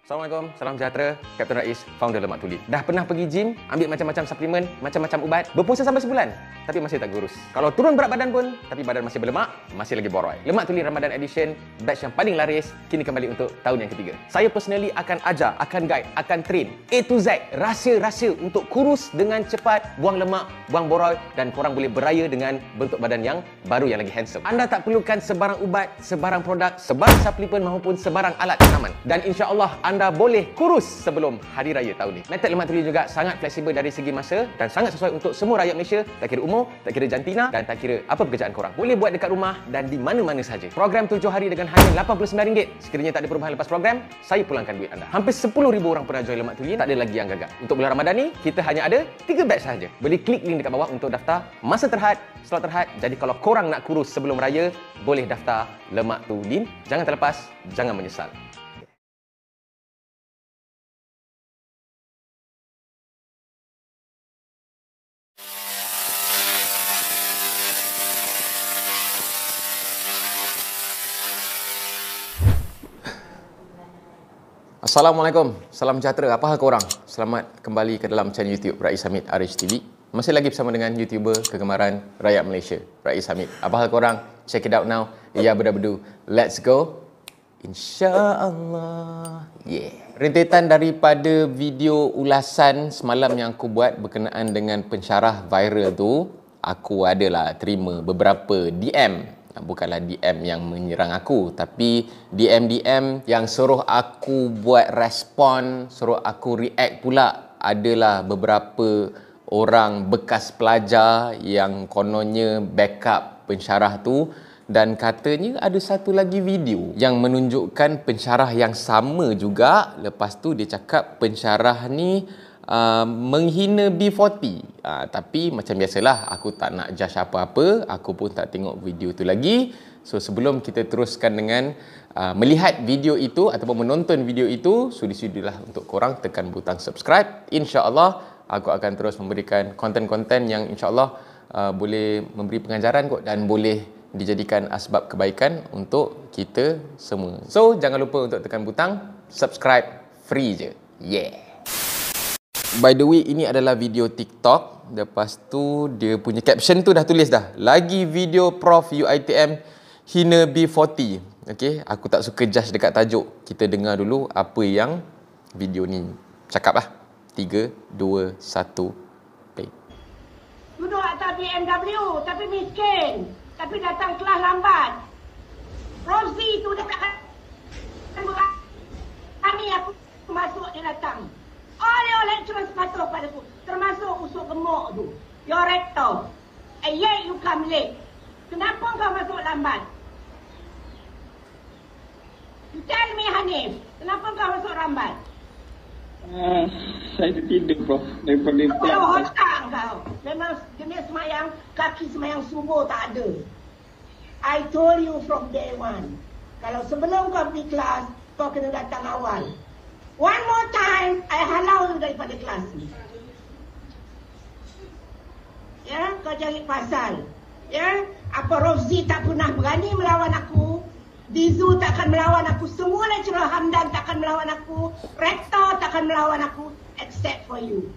Assalamualaikum, salam sejahtera. Kapten Rais, founder Lemak Tuli. Dah pernah pergi gym, ambil macam-macam suplemen, macam-macam ubat, berpuasa sampai sebulan, tapi masih tak kurus. Kalau turun berat badan pun, tapi badan masih berlemak, masih lagi boroi. Lemak Tuli Ramadan Edition, batch yang paling laris, kini kembali untuk tahun yang ketiga. Saya personally akan ajar, akan guide, akan train A to Z, rahsia-rahsia untuk kurus dengan cepat, buang lemak, buang boroi, dan korang boleh beraya dengan bentuk badan yang baru yang lagi handsome. Anda tak perlukan sebarang ubat, sebarang produk, sebarang suplemen maupun sebarang alat tanaman. Dan insya-Allah anda boleh kurus sebelum Hari Raya tahun ini. Metod Lemak Tuli juga sangat fleksibel dari segi masa dan sangat sesuai untuk semua rakyat Malaysia, tak kira umur, tak kira jantina dan tak kira apa pekerjaan korang. Boleh buat dekat rumah dan di mana-mana saja. Program 7 hari dengan hanya RM89. Sekiranya tak ada perubahan lepas program, saya pulangkan duit anda. Hampir 10,000 orang pernah join Lemak Tuli, tak ada lagi yang gagal. Untuk bulan Ramadan ni, kita hanya ada 3 batch sahaja. Boleh klik link dekat bawah untuk daftar masa terhad, slot terhad. Jadi kalau korang nak kurus sebelum raya, boleh daftar Lemak Tuli. Jangan terlepas, jangan menyesal. Assalamualaikum, salam sejahtera. Apa hal korang? Selamat kembali ke dalam channel YouTube Rais Hamid RHTV. Masih lagi bersama dengan YouTuber kegemaran rakyat Malaysia, Rais Hamid. Apa hal korang? Check it out now. Ya bedu-bedu. Let's go. InsyaAllah. Yeah. Rentetan daripada video ulasan semalam yang aku buat berkenaan dengan pensyarah viral tu, aku adalah terima beberapa DM. Bukanlah DM yang menyerang aku, tapi DM-DM yang suruh aku buat respon, suruh aku react pula. Adalah beberapa orang bekas pelajar yang kononnya backup pensyarah tu, dan katanya ada satu lagi video yang menunjukkan pensyarah yang sama juga. Lepas tu dia cakap pensyarah ni menghina B40. Tapi macam biasalah, aku tak nak judge apa-apa. Aku pun tak tengok video tu lagi. So sebelum kita teruskan dengan melihat video itu ataupun menonton video itu, sudi-sudilah untuk korang tekan butang subscribe. InsyaAllah aku akan terus memberikan konten-konten yang insyaAllah boleh memberi pengajaran kot, dan boleh dijadikan asbab kebaikan untuk kita semua. So jangan lupa untuk tekan butang subscribe, free je. Yeah. By the way, ini adalah video TikTok. Lepas tu dia punya caption tu dah tulis dah, lagi video Prof UiTM hina B40. Okay, aku tak suka judge dekat tajuk. Kita dengar dulu apa yang video ni cakap lah. 3, 2, 1, play. Duduk atas BMW tapi miskin, tapi datang kelas lambat. Rosie tu dia takkan berani aku masuk, dia datang. All lecturers patuh padaku, termasuk usul gemuk tu, your rector. And yet you come late. Kenapa kau masuk lambat? You tell me, Hanif, kenapa kau masuk lambat? Saya tertidur, Prof. Daripada Kau otak kau. Memang jenis semayang, kaki semayang subuh tak ada. I told you from day one. Kalau sebelum kau pergi kelas, kau kena datang awal. One more time, I halau you daripada kelas ni. Ya, kau cari pasal. Ya, apa Rozi tak pernah berani melawan aku. Dizu takkan melawan aku. Semua lecturer Hamdan takkan melawan aku. Rektor takkan melawan aku. Except for you.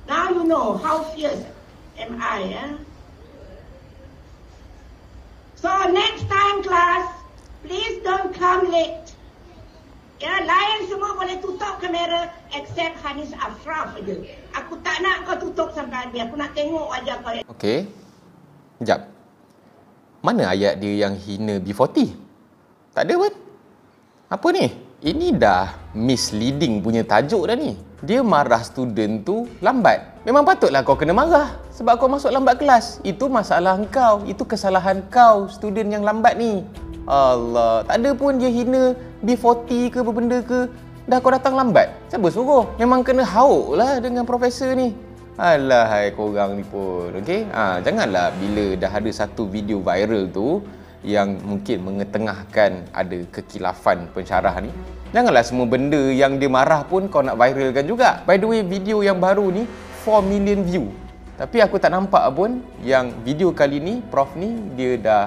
Now you know how fierce am I, ya. So next time class, please don't come late. Ya, lain semua boleh tutup kamera except Hanis Afraf je. Aku tak nak kau tutup sampai habis. Aku nak tengok wajah kau. Okey. Sekejap. Mana ayat dia yang hina B40? Tak ada pun. Apa ni? Ini dah misleading punya tajuk dah ni. Dia marah student tu lambat. Memang patutlah kau kena marah sebab kau masuk lambat kelas. Itu masalah kau. Itu kesalahan kau, student yang lambat ni. Allah, tak ada pun dia hina B40 ke apa benda ke. Dah kau datang lambat. Siapa suruh? Memang kena hauk lah dengan profesor ni. Alahai korang ni pun. Okey? Janganlah bila dah ada satu video viral tu yang mungkin mengetengahkan ada kekilafan pensyarah ni, janganlah semua benda yang dia marah pun kau nak viralkan juga. By the way, video yang baru ni 4 million view. Tapi aku tak nampak pun yang video kali ni Prof ni dia dah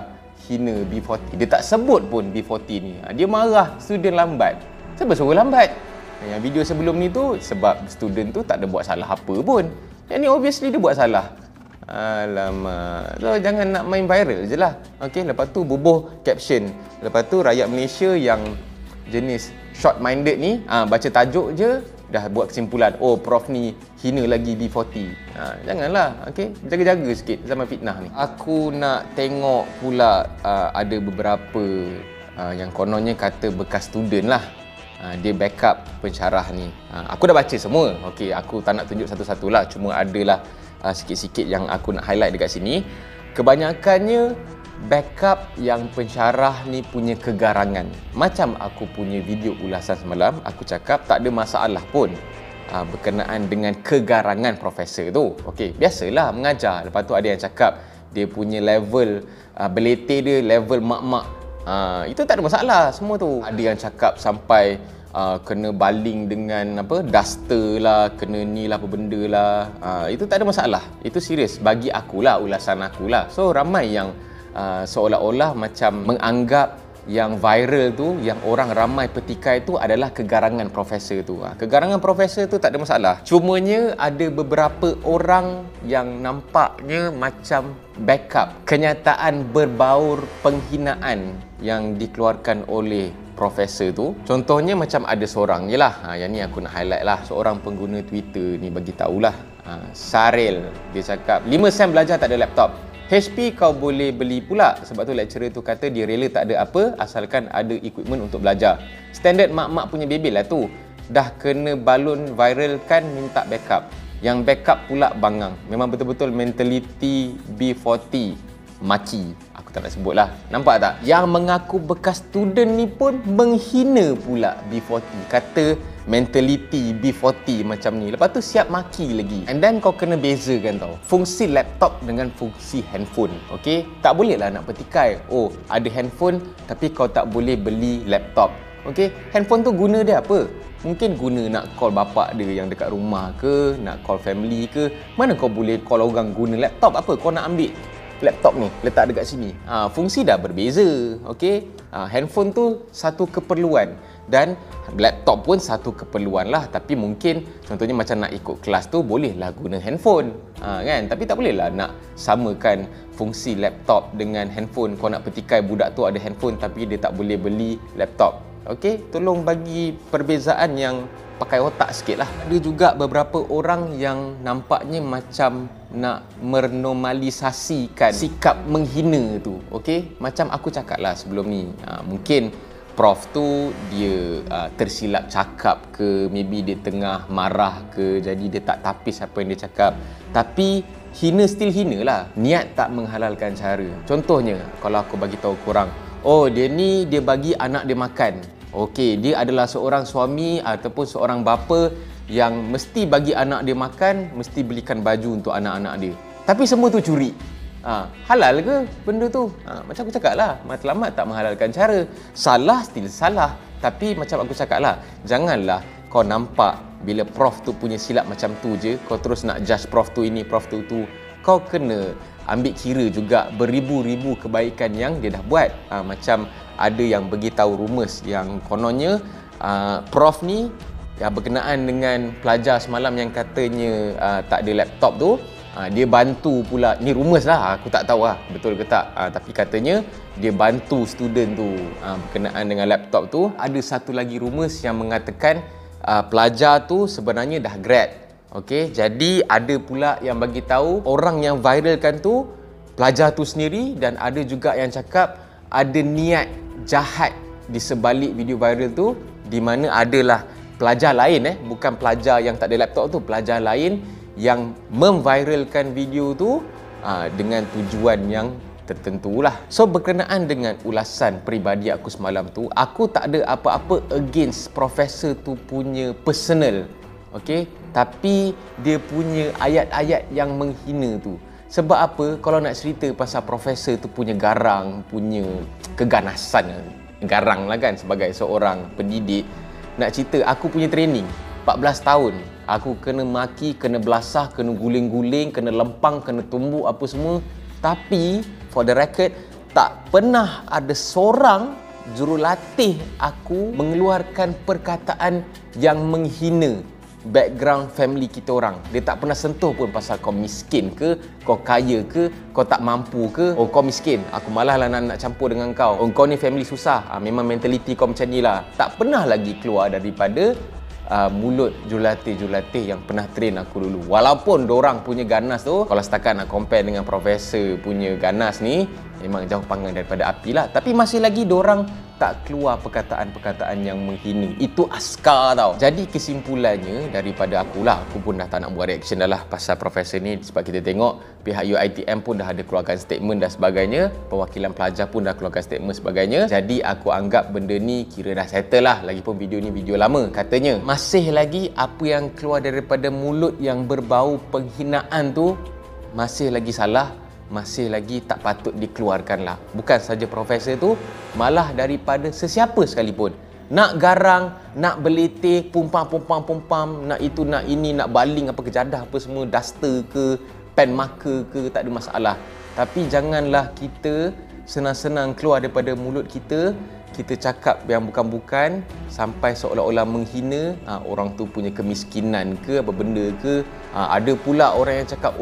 hina B40. Dia tak sebut pun B40 ni. Dia marah student lambat. Siapa suruh lambat? Yang video sebelum ni tu sebab student tu tak ada buat salah apa pun. Yang ni obviously dia buat salah. Alamak. So jangan nak main viral je lah. Okey, lepas tu bubuh caption. Lepas tu rakyat Malaysia yang jenis short minded ni baca tajuk je dah buat kesimpulan, oh prof ni hina lagi B40. Janganlah, okey, jaga-jaga sikit zaman fitnah ni. Aku nak tengok pula ada beberapa yang kononnya kata bekas student lah, dia backup pensyarah ni. Aku dah baca semua. Okey, aku tak nak tunjuk satu-satu lah, cuma adalah sikit-sikit yang aku nak highlight dekat sini. Kebanyakannya backup yang pensyarah ni punya kegarangan. Macam aku punya video ulasan semalam, aku cakap tak ada masalah pun berkenaan dengan kegarangan profesor tu. Okey, biasalah mengajar. Lepas tu ada yang cakap dia punya level belete dia level mak-mak. Itu tak ada masalah semua tu. Ada yang cakap sampai kena baling dengan apa, duster lah, kena ni lah, apa benda lah. Itu tak ada masalah. Itu serius bagi akulah, ulasan akulah. So ramai yang seolah-olah macam menganggap yang viral tu, yang orang ramai petikai tu adalah kegarangan profesor tu. Kegarangan profesor tu tak ada masalah. Cumanya ada beberapa orang yang nampaknya macam backup kenyataan berbaur penghinaan yang dikeluarkan oleh profesor tu. Contohnya macam ada seorang je lah, yang ni aku nak highlight lah. Seorang pengguna Twitter ni bagi tahulah, Saril. Dia cakap 5 sen belajar tak ada laptop, HP kau boleh beli pula. Sebab tu lecturer tu kata dia rela tak ada apa asalkan ada equipment untuk belajar. Standard mak-mak punya bebel lah tu. Dah kena balon viral kan minta backup. Yang backup pula bangang. Memang betul-betul mentality B40 maki. Aku tak nak sebut lah. Nampak tak? Yang mengaku bekas student ni pun menghina pula B40. Kata mentality B40 macam ni. Lepas tu siap maki lagi. And then kau kena bezakan tau, fungsi laptop dengan fungsi handphone. Okay? Tak boleh lah nak petikai, oh ada handphone tapi kau tak boleh beli laptop. Okay? Handphone tu guna dia apa? Mungkin guna nak call bapak dia yang dekat rumah ke, nak call family ke. Mana kau boleh call orang guna laptop? Apa kau nak ambil laptop ni letak dekat sini? Fungsi dah berbeza. Okay? Handphone tu satu keperluan dan laptop pun satu keperluan lah. Tapi mungkin contohnya macam nak ikut kelas tu bolehlah guna handphone, kan? Tapi tak bolehlah nak samakan fungsi laptop dengan handphone. Kau nak petikai budak tu ada handphone tapi dia tak boleh beli laptop. Okey, tolong bagi perbezaan yang pakai otak sikit lah. Ada juga beberapa orang yang nampaknya macam nak menormalisasikan sikap menghina tu. Okey, macam aku cakap lah sebelum ni, mungkin prof tu dia tersilap cakap ke, maybe dia tengah marah ke, jadi dia tak tapis apa yang dia cakap. Tapi hina still hina lah. Niat tak menghalalkan cara. Contohnya kalau aku bagi tahu korang, oh dia ni dia bagi anak dia makan. Okey, dia adalah seorang suami ataupun seorang bapa yang mesti bagi anak dia makan, mesti belikan baju untuk anak-anak dia. Tapi semua tu curi. Halal ke benda tu? Macam aku cakap lah, matlamat tak menghalalkan cara. Salah still salah. Tapi macam aku cakap lah, janganlah kau nampak bila prof tu punya silap macam tu je, kau terus nak judge prof tu ini, prof tu tu. Kau kena ambil kira juga beribu-ribu kebaikan yang dia dah buat. Macam ada yang beritahu rumus yang kononnya prof ni yang berkenaan dengan pelajar semalam yang katanya tak ada laptop tu, dia bantu pula, ni rumus lah, aku tak tahu lah betul ke tak, tapi katanya dia bantu student tu berkenaan dengan laptop tu. Ada satu lagi rumus yang mengatakan pelajar tu sebenarnya dah grad. Okey, jadi ada pula yang bagi tahu orang yang viralkan tu pelajar tu sendiri, dan ada juga yang cakap ada niat jahat di sebalik video viral tu, di mana adalah pelajar lain, bukan pelajar yang tak ada laptop tu, pelajar lain yang memviralkan video tu dengan tujuan yang tertentu lah. So berkenaan dengan ulasan peribadi aku semalam tu, aku tak ada apa-apa against profesor tu punya personal, okey, tapi dia punya ayat-ayat yang menghina tu. Sebab apa? Kalau nak cerita pasal profesor tu punya garang, punya keganasan, garang lah kan sebagai seorang pendidik. Nak cerita, aku punya training 14 tahun. Aku kena maki, kena belasah, kena guling-guling, kena lempang, kena tumbuk apa semua. Tapi for the record, tak pernah ada seorang jurulatih aku mengeluarkan perkataan yang menghina background family kita orang. Dia tak pernah sentuh pun pasal kau miskin ke, kau kaya ke, kau tak mampu ke. Oh, kau miskin, aku malah lah nak campur dengan kau. Oh, kau ni family susah. Memang mentaliti kau macam ni lah. Tak pernah lagi keluar daripada mulut jurulatih yang pernah train aku dulu. Walaupun dorang punya ganas tu, kalau setakat nak compare dengan profesor punya ganas ni, memang jauh panggang daripada api lah. Tapi masih lagi dorang tak keluar perkataan-perkataan yang menghina. Itu askar tau. Jadi kesimpulannya daripada akulah, aku pun dah tak nak buat reaction dah lah pasal profesor ni, sebab kita tengok pihak UiTM pun dah ada keluarkan statement dan sebagainya, perwakilan pelajar pun dah keluarkan statement sebagainya. Jadi aku anggap benda ni kira dah settle lah. Lagipun video ni video lama katanya. Masih lagi apa yang keluar daripada mulut yang berbau penghinaan tu masih lagi salah, masih lagi tak patut dikeluarkan lah. Bukan saja profesor tu, malah daripada sesiapa sekalipun. Nak garang, nak beletih, pumpam, nak itu, nak ini, nak baling apa kejadah apa semua, duster ke, pen marker ke, tak ada masalah. Tapi janganlah kita senang-senang keluar daripada mulut kita cakap yang bukan-bukan sampai seolah-olah menghina orang tu punya kemiskinan ke apa benda ke. Ada pula orang yang cakap,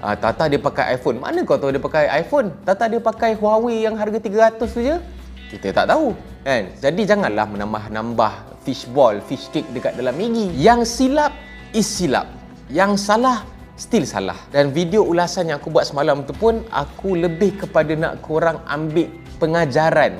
Tata dia pakai iPhone. Mana kau tahu dia pakai iPhone? Tata dia pakai Huawei yang harga 300 tu je. Kita tak tahu kan. Jadi janganlah menambah fishball, fish stick dekat dalam Maggi. Yang silap is silap, yang salah still salah. Dan video ulasan yang aku buat semalam tu pun aku lebih kepada nak korang ambil pengajaran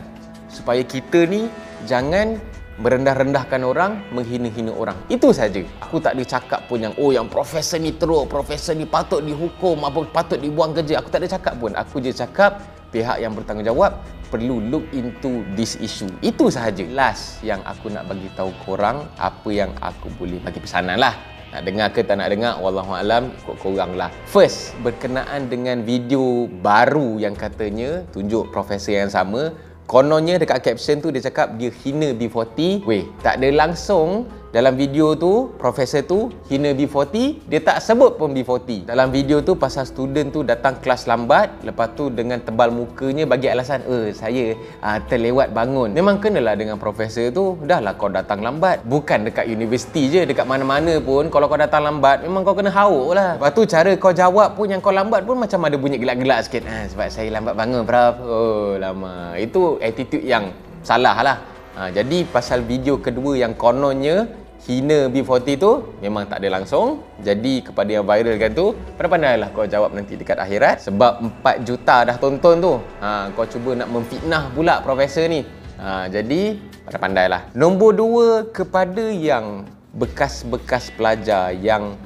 supaya kita ni jangan merendah-rendahkan orang, menghina-hina orang. Itu saja. Aku tak ada cakap pun yang yang profesor ni teruk, profesor ni patut dihukum, apa patut dibuang kerja. Aku tak ada cakap pun. Aku je cakap pihak yang bertanggungjawab perlu look into this issue. Itu sahaja. Last yang aku nak bagi tahu korang, apa yang aku boleh bagi pesanan lah. Nak dengar ke tak nak dengar, wallahualam, ikut korang lah. First, berkenaan dengan video baru yang katanya tunjuk profesor yang sama. Kononnya dekat caption tu dia cakap dia hina B40. Weh, tak ada langsung dalam video tu profesor tu hina B40, dia tak sebut pun B40. Dalam video tu pasal student tu datang kelas lambat, lepas tu dengan tebal mukanya bagi alasan saya terlewat bangun. Memang kenalah dengan profesor tu, dahlah kau datang lambat. Bukan dekat universiti je, dekat mana-mana pun kalau kau datang lambat memang kau kena hauk lah. Lepas tu cara kau jawab pun yang kau lambat pun macam ada bunyi gelak-gelak sikit. Sebab saya lambat bangun prof. Lama. Itu attitude yang salah lah. Jadi pasal video kedua yang kononnya hina B40 tu memang tak ada langsung. Jadi kepada yang viral kan tu, pandai-pandailah kau jawab nanti dekat akhirat. Sebab 4 juta dah tonton tu. Kau cuba nak memfitnah pula profesor ni. Jadi pandai-pandailah. Nombor 2, kepada yang bekas-bekas pelajar yang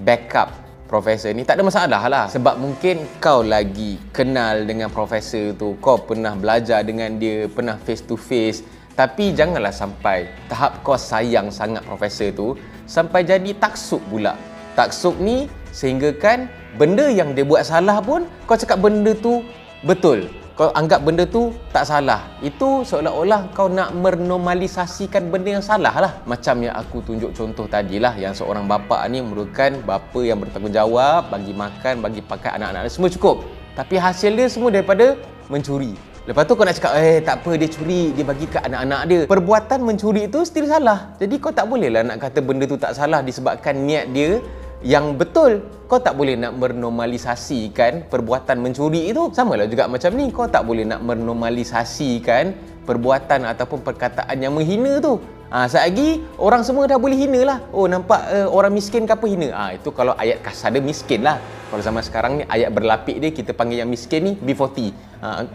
backup profesor ni, tak ada masalah lah. Sebab mungkin kau lagi kenal dengan profesor tu, kau pernah belajar dengan dia, pernah face to face. Tapi janganlah sampai tahap kau sayang sangat profesor tu sampai jadi taksub pula. Taksub ni sehinggakan benda yang dia buat salah pun kau cakap benda tu betul. Kau anggap benda tu tak salah. Itu seolah-olah kau nak menormalisasikan benda yang salah lah. Macam yang aku tunjuk contoh tadilah, yang seorang bapa ni merupakan bapa yang bertanggungjawab, bagi makan, bagi pakai anak-anak semua cukup. Tapi hasil dia semua daripada mencuri. Lepas tu kau nak cakap, tak apa dia curi, dia bagi kat anak-anak dia. Perbuatan mencuri itu still salah. Jadi kau tak boleh lah nak kata benda tu tak salah disebabkan niat dia yang betul. Kau tak boleh nak menormalisasikan perbuatan mencuri itu. Sama lah juga macam ni, kau tak boleh nak menormalisasikan perbuatan ataupun perkataan yang menghina tu. Selagi orang semua dah boleh hina lah. Nampak orang miskin ke apa hina. Itu kalau ayat kasar dia miskin lah. Kalau zaman sekarang ni ayat berlapik dia kita panggil yang miskin ni B40.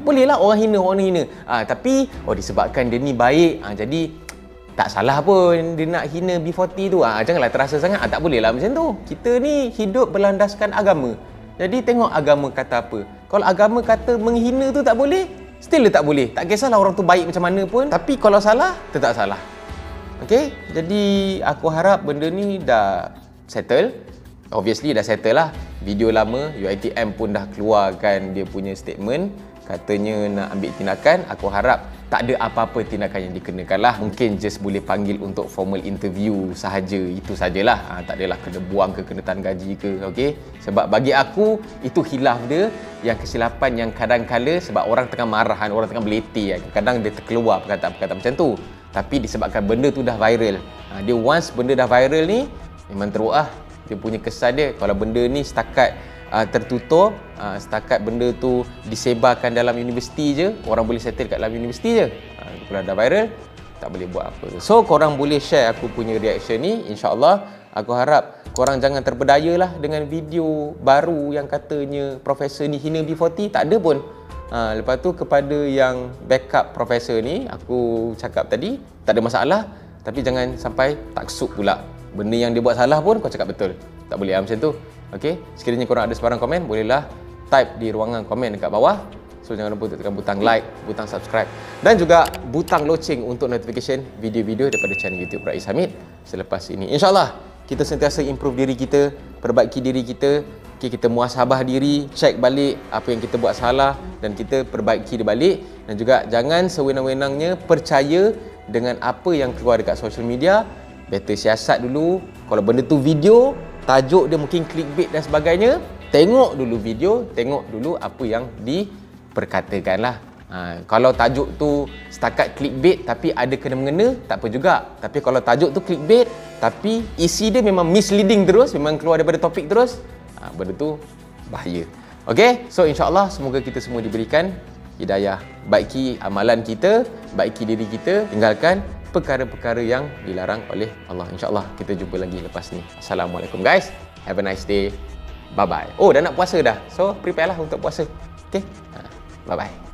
Bolehlah orang hina. Tapi disebabkan dia ni baik, jadi tak salah pun dia nak hina B40 tu. Janganlah terasa sangat. Tak boleh lah macam tu. Kita ni hidup berlandaskan agama. Jadi tengok agama kata apa. Kalau agama kata menghina tu tak boleh, still dia tak boleh. Tak kisahlah orang tu baik macam mana pun. Tapi kalau salah, tetap salah. Okay? Jadi aku harap benda ni dah settle. Obviously dah settle lah. Video lama, UiTM pun dah keluarkan dia punya statement. Katanya nak ambil tindakan. Aku harap tak ada apa-apa tindakan yang dikenakan lah. Mungkin just boleh panggil untuk formal interview sahaja, itu sajalah. Tak adalah kena buang ke, kena tahan gaji ke, okey. Sebab bagi aku itu khilaf dia, yang kesilapan yang kadang-kala sebab orang tengah marah, orang tengah beletih, kadang dia terkeluar perkataan-perkataan macam tu. Tapi disebabkan benda tu dah viral. Dia once benda dah viral ni, memang teruk lah. Dia punya kesan dia, kalau benda ni setakat tertutup, setakat benda tu disebarkan dalam universiti je, orang boleh settle kat dalam universiti je. Kalau dah viral, tak boleh buat apa. So korang boleh share aku punya reaction ni. InsyaAllah aku harap korang jangan terpedaya lah dengan video baru yang katanya profesor ni hina B40. Tak ada pun. Lepas tu kepada yang backup profesor ni, aku cakap tadi, tak ada masalah. Tapi jangan sampai taksub pula. Benda yang dia buat salah pun kau cakap betul. Tak boleh macam tu. Okey, sekiranya korang ada sebarang komen, bolehlah type di ruangan komen dekat bawah. So jangan lupa untuk tekan butang like, butang subscribe dan juga butang loceng untuk notification video-video daripada channel YouTube Rais Hamid selepas ini. InsyaAllah kita sentiasa improve diri kita, perbaiki diri kita. Okay, kita muhasabah diri, check balik apa yang kita buat salah dan kita perbaiki dia balik. Dan juga jangan sewenang-wenangnya percaya dengan apa yang keluar dekat social media. Better siasat dulu. Kalau benda tu video, tajuk dia mungkin clickbait dan sebagainya, tengok dulu video, tengok dulu apa yang diperkatakan lah. Kalau tajuk tu setakat clickbait tapi ada kena-mengena, tak apa juga. Tapi kalau tajuk tu clickbait tapi isi dia memang misleading terus, memang keluar daripada topik terus, benda tu bahaya. Okay, so insyaAllah semoga kita semua diberikan hidayah. Baiki amalan kita, baiki diri kita, tinggalkan perkara-perkara yang dilarang oleh Allah. InsyaAllah kita jumpa lagi lepas ni. Assalamualaikum guys. Have a nice day. Bye-bye. Oh, dah nak puasa dah. So, prepare lah untuk puasa. Okay? Bye-bye.